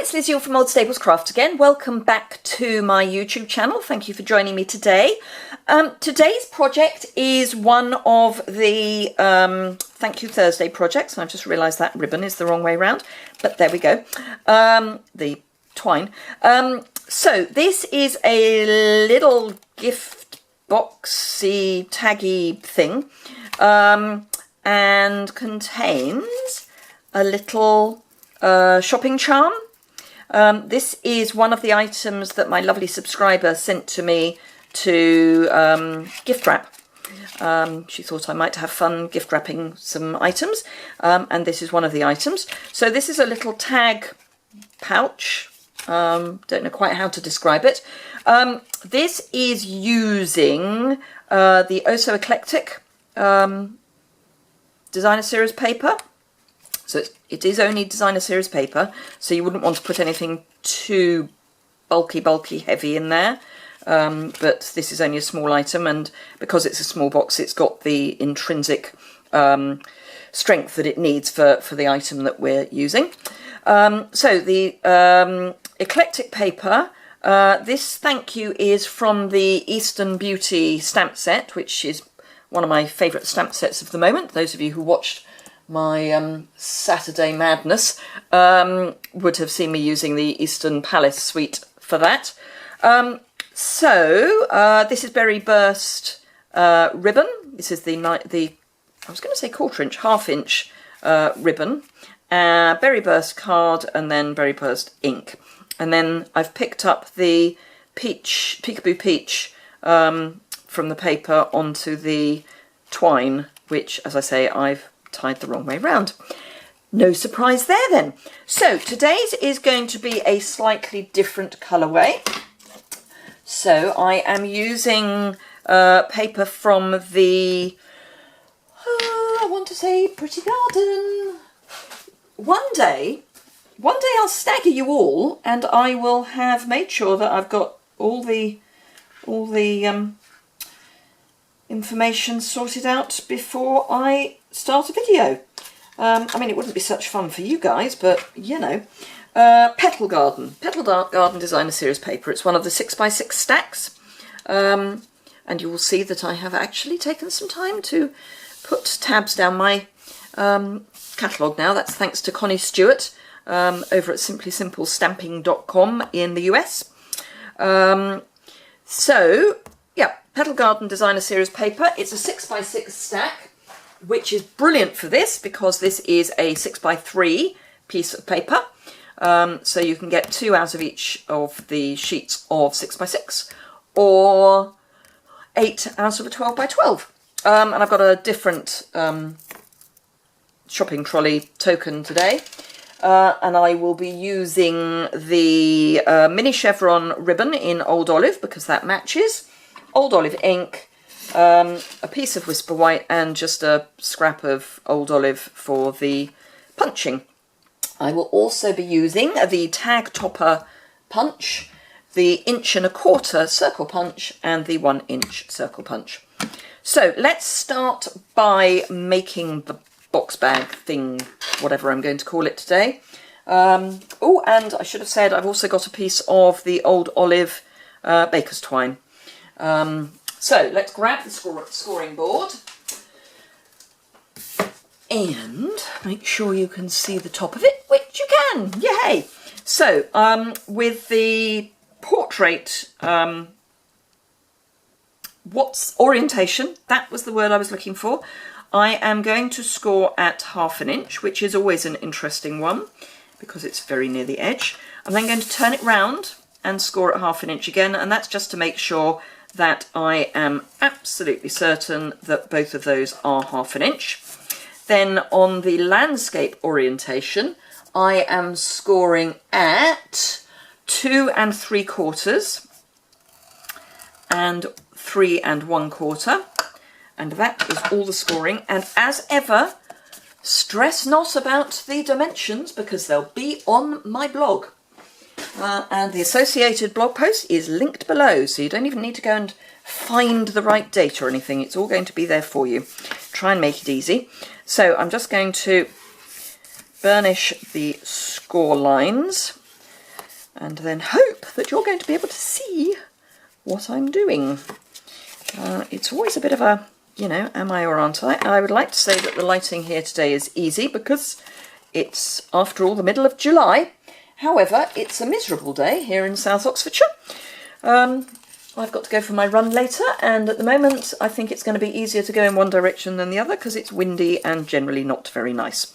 it's Liz Yuille from Old Staples Crafts again. Welcome back to my YouTube channel. Thank you for joining me today. Today's project is one of the Thank You Thursday projects, and I've just realised that ribbon is the wrong way around, but there we go. The twine. So this is a little gift boxy taggy thing, and contains a little shopping charm. This is one of the items that my lovely subscriber sent to me to gift wrap. She thought I might have fun gift wrapping some items, and this is one of the items. So this is a little tag pouch. Don't know quite how to describe it. This is using the Oh So Eclectic designer series paper. So it is only designer series paper, so you wouldn't want to put anything too bulky, heavy in there. But this is only a small item, and because it's a small box, it's got the intrinsic strength that it needs for the item that we're using. So the eclectic paper, this thank you is from the Eastern Beauty stamp set, which is one of my favourite stamp sets of the moment. Those of you who watched my Saturday Madness would have seen me using the Eastern Palace suite for that. So this is Berry Burst ribbon. This is the I was going to say quarter-inch, half-inch ribbon, Berry Burst card, and then Berry Burst ink. And then I've picked up the Peekaboo Peach from the paper onto the twine, which, as I say, I've tied the wrong way round. No surprise there then. So today's is going to be a slightly different colourway. So I am using paper from the, I want to say Pretty Garden. One day I'll stagger you all, and I will have made sure that I've got all the information sorted out before I start a video. I mean, it wouldn't be such fun for you guys, but you know. Petal Garden Designer Series paper. It's one of the 6x6 stacks, and you will see that I have actually taken some time to put tabs down my catalogue now. That's thanks to Connie Stewart over at simplysimplestamping.com in the US. So yeah, Petal Garden Designer Series paper. It's a 6x6 stack, which is brilliant for this because this is a 6x3 piece of paper. So you can get 2 out of each of the sheets of 6x6, or 8 out of a 12x12. And I've got a different shopping trolley token today, and I will be using the mini chevron ribbon in Old Olive because that matches, Old Olive ink, a piece of Whisper White, and just a scrap of Old Olive for the punching. I will also be using the Tag Topper punch, the 1¼ circle punch, and the 1-inch circle punch. So let's start by making the box bag thing, whatever I'm going to call it today. Oh, and I should have said I've also got a piece of the Old Olive baker's twine. So let's grab the scoring board and make sure you can see the top of it, which you can, yay! So with the portrait, what's orientation, that was the word I was looking for. I am going to score at 1/2 inch, which is always an interesting one because it's very near the edge. I'm then going to turn it round and score at 1/2 inch again, and that's just to make sure that I am absolutely certain that both of those are 1/2 inch. Then on the landscape orientation, I am scoring at 2 3/4 and 3 1/4, and that is all the scoring. And as ever, stress not about the dimensions because they'll be on my blog. And the associated blog post is linked below, so you don't even need to go and find the right date or anything. It's all going to be there for you. Try and make it easy. So I'm just going to burnish the score lines and then hope that you're going to be able to see what I'm doing. It's always a bit of a, you know, am I or aren't I? I would like to say that the lighting here today is easy because it's, after all, the middle of July. However, it's a miserable day here in South Oxfordshire. I've got to go for my run later, and at the moment I think it's going to be easier to go in one direction than the other because it's windy and generally not very nice.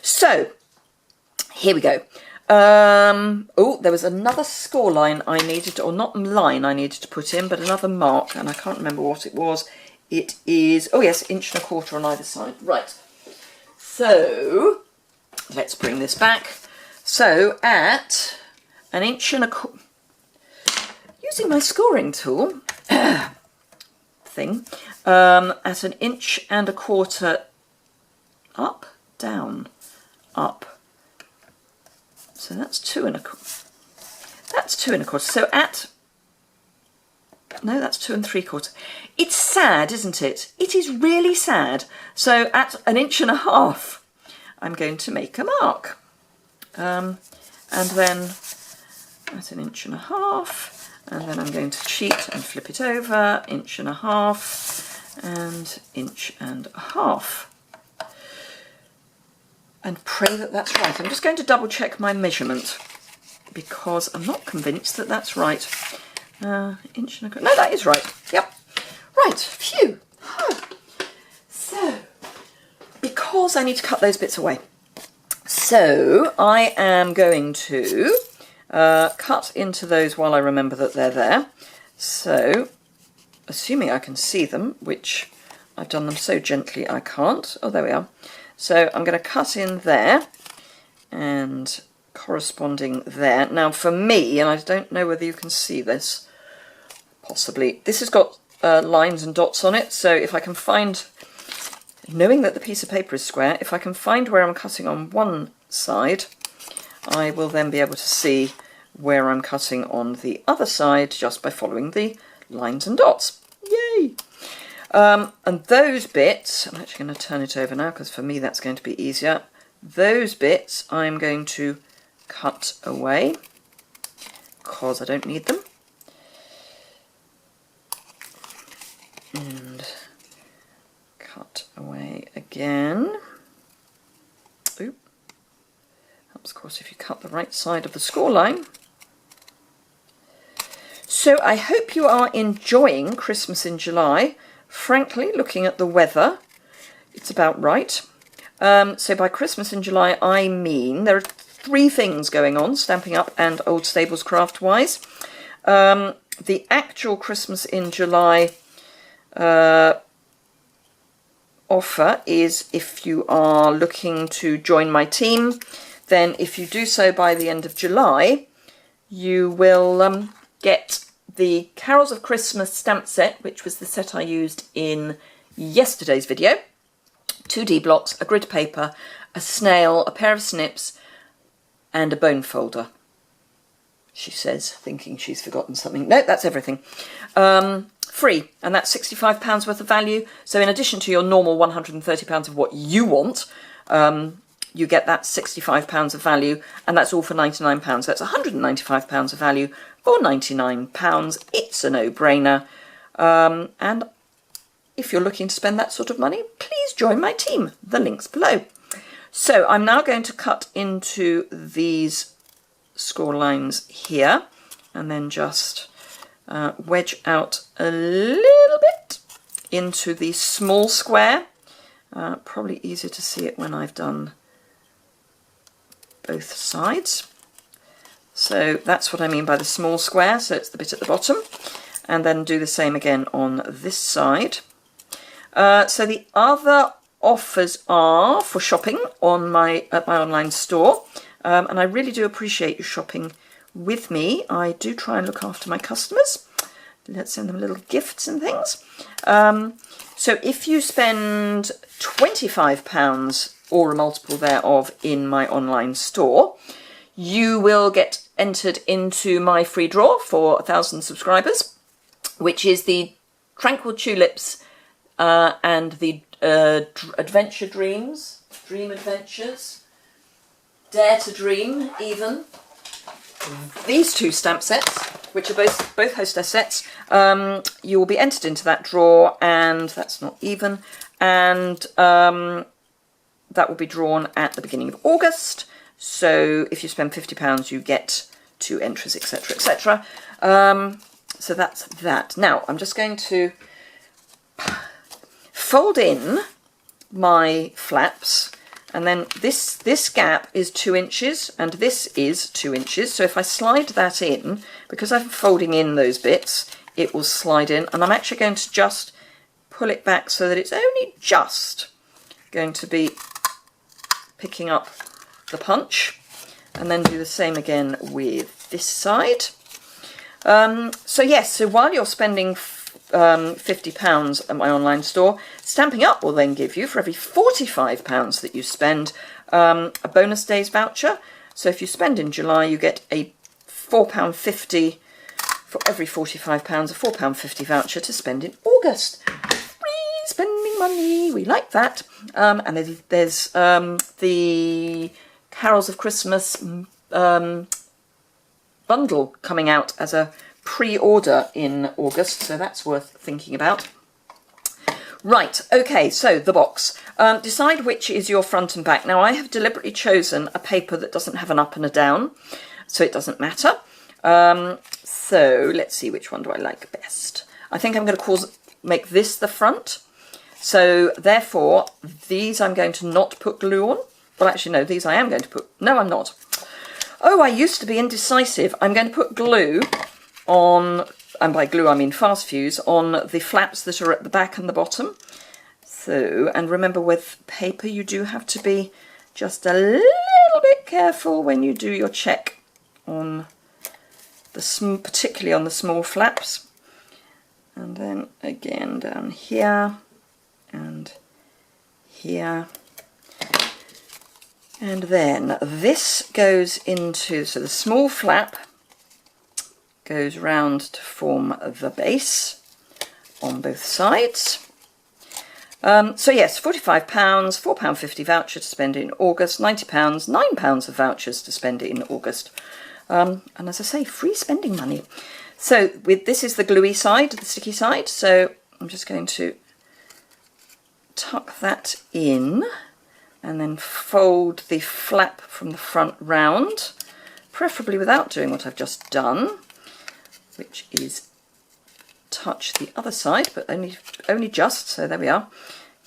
So, here we go. Oh, there was another score line I needed to, or not line I needed to put in, but another mark, and I can't remember what it was. It is, oh yes, 1.25" on either side. Right. So, let's bring this back. So, at 1.25", using my scoring tool thing, at 1.25" up, down, up. So that's 2.25". That's 2.25". So at, no, that's 2 3/4. It's sad, isn't it? It is really sad. So at 1.5", I'm going to make a mark. And then at 1.5", and then I'm going to cheat and flip it over, 1.5" and 1.5". And pray that that's right. I'm just going to double check my measurement because I'm not convinced that that's right. 1.25". No, that is right. Yep. Right. Phew. So, because I need to cut those bits away. So, I am going to cut into those while I remember that they're there. So, assuming I can see them, which I've done them so gently I can't. Oh, there we are. So I'm going to cut in there and corresponding there. Now for me, and I don't know whether you can see this, possibly, this has got lines and dots on it, so if I can find, knowing that the piece of paper is square, if I can find where I'm cutting on one side, I will then be able to see where I'm cutting on the other side just by following the lines and dots. Yay! And those bits, I'm actually going to turn it over now because for me that's going to be easier. Those bits I'm going to cut away because I don't need them. And cut away again. Oop. Helps, of course, if you cut the right side of the score line. So I hope you are enjoying Christmas in July. Frankly, looking at the weather, it's about right. So by Christmas in July, I mean there are 3 things going on, Stampin' Up and Old Stables craft-wise. The actual Christmas in July offer is if you are looking to join my team, then if you do so by the end of July, you will get the Carols of Christmas stamp set, which was the set I used in yesterday's video. 2D blocks, a grid paper, a snail, a pair of snips, and a bone folder. She says, thinking she's forgotten something. No, that's everything. Free, and that's £65 worth of value. So in addition to your normal £130 of what you want, you get that £65 of value, and that's all for £99. That's £195 of value for £99. It's a no-brainer. And if you're looking to spend that sort of money, please join my team. The link's below. So I'm now going to cut into these score lines here, and then just wedge out a little bit into the small square. Probably easier to see it when I've done both sides. So that's what I mean by the small square, so it's the bit at the bottom. And then do the same again on this side. So the other offers are for shopping on at my online store. And I really do appreciate you shopping with me. I do try and look after my customers. Let's send them little gifts and things. So if you spend £25 or a multiple thereof in my online store, you will get entered into my free draw for 1,000 subscribers, which is the Tranquil Tulips and the Adventure Dreams, Dream Adventures, Dare to Dream even, these two stamp sets, which are both Hostess sets, you will be entered into that draw, and that's not even, and that will be drawn at the beginning of August. So if you spend £50, you get 2 entries, etc., etc. So that's that. Now I'm just going to fold in my flaps, and then this gap is 2 inches and this is 2 inches. So if I slide that in, because I'm folding in those bits, it will slide in, and I'm actually going to just pull it back so that it's only just going to be picking up the punch, and then do the same again with this side. So yes, so while you're spending £50 at my online store, Stampin' Up will then give you, for every £45 that you spend, a bonus days voucher. So if you spend in July, you get a £4.50 for every £45, a £4.50 voucher to spend in August. Free spending money, we like that. And there's the Carols of Christmas bundle coming out as a pre-order in August, so that's worth thinking about. Right, okay, so the box. Decide which is your front and back. Now I have deliberately chosen a paper that doesn't have an up and a down, so it doesn't matter. So let's see, which one do I like best? I think I'm going to make this the front. So therefore, these I'm going to not put glue on. Well, actually, no, these I am going to put... No, I'm not. Oh, I used to be indecisive. I'm going to put glue on, and by glue I mean fast fuse, on the flaps that are at the back and the bottom. So, and remember with paper you do have to be just a little bit careful when you do your check on the particularly on the small flaps. And then again down here and here. And then this goes into, so the small flap goes round to form the base on both sides. So yes, £45, £4.50 voucher to spend in August, £90, £9 of vouchers to spend in August. And as I say, free spending money. So this is the gluey side, the sticky side, so I'm just going to tuck that in and then fold the flap from the front round, preferably without doing what I've just done, which is touch the other side, but only just, so there we are.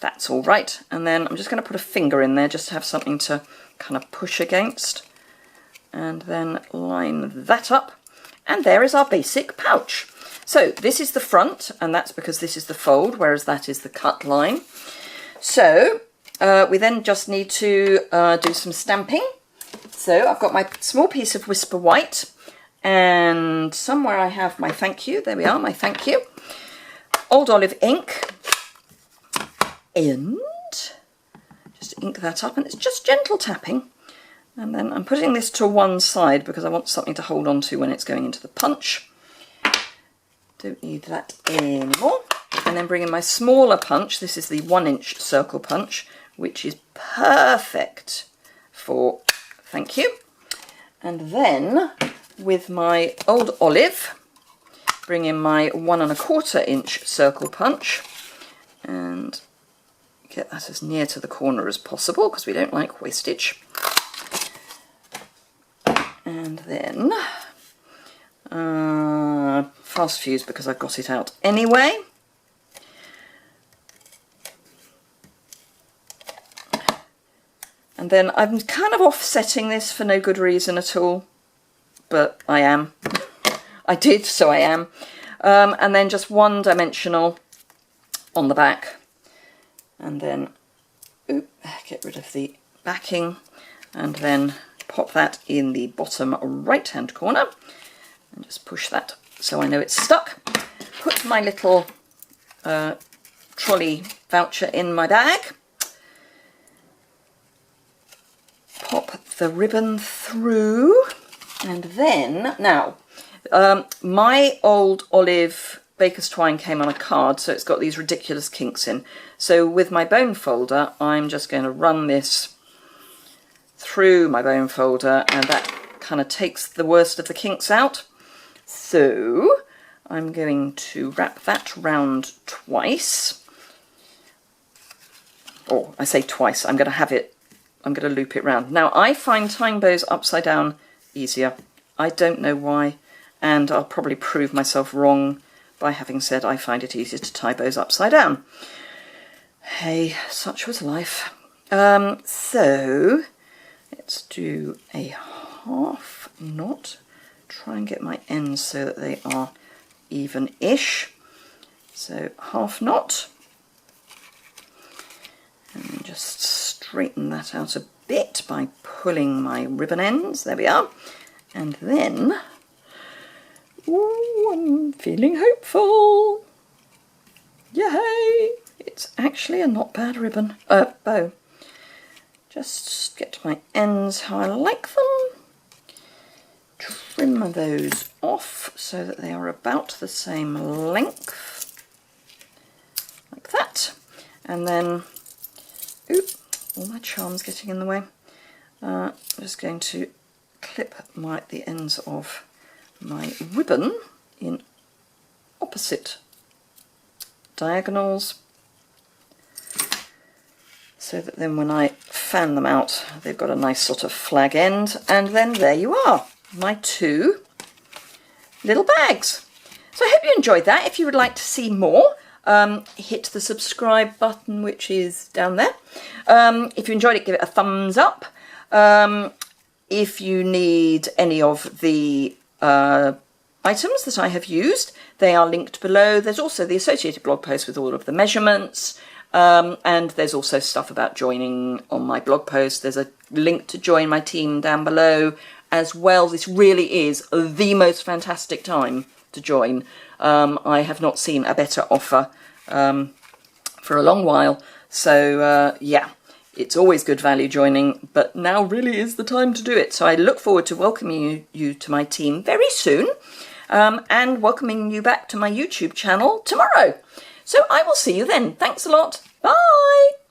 That's all right. And then I'm just going to put a finger in there just to have something to kind of push against, and then line that up. And there is our basic pouch. So this is the front, and that's because this is the fold, whereas that is the cut line. So we then just need to do some stamping. So I've got my small piece of Whisper White, and somewhere I have my thank you. There we are, my thank you. Old Olive ink, and just ink that up, and it's just gentle tapping. And then I'm putting this to one side because I want something to hold on to when it's going into the punch. Don't need that anymore. And then bring in my smaller punch. This is the 1-inch circle punch, which is perfect for thank you. And then with my Old Olive, bring in my 1 1/4-inch circle punch and get that as near to the corner as possible because we don't like wastage. And then fast fuse because I've got it out anyway. And then I'm kind of offsetting this for no good reason at all, but I am. I did, so I am. And then just 1 dimensional on the back. And then get rid of the backing, and then pop that in the bottom right hand corner and just push that so I know it's stuck. Put my little trolley voucher in my bag. Pop the ribbon through, and then now my Old Olive Baker's Twine came on a card, so it's got these ridiculous kinks in. So with my bone folder, I'm just going to run this through my bone folder, and that kind of takes the worst of the kinks out. So I'm going to wrap that round twice. Or I say twice, I'm going to loop it round. Now I find tying bows upside down easier. I don't know why, and I'll probably prove myself wrong by having said I find it easier to tie bows upside down. Hey, such was life. So let's do a half knot. Try and get my ends so that they are even-ish. So half knot. And just straighten that out a bit by pulling my ribbon ends. There we are. And then, ooh, I'm feeling hopeful. Yay! It's actually a not bad ribbon, bow. Just get my ends how I like them. Trim those off so that they are about the same length. Like that. And then, oop, all my charms getting in the way. I'm just going to clip the ends of my ribbon in opposite diagonals, so that then when I fan them out, they've got a nice sort of flag end. And then there you are, my 2 little bags. So I hope you enjoyed that. If you would like to see more, hit the subscribe button, which is down there. If you enjoyed it, give it a thumbs up. If you need any of the items that I have used, they are linked below. There's also the associated blog post with all of the measurements. And there's also stuff about joining on my blog post. There's a link to join my team down below as well. This really is the most fantastic time to join. I have not seen a better offer for a long while. So yeah, it's always good value joining, but now really is the time to do it. So I look forward to welcoming you to my team very soon, and welcoming you back to my YouTube channel tomorrow. So I will see you then. Thanks a lot. Bye.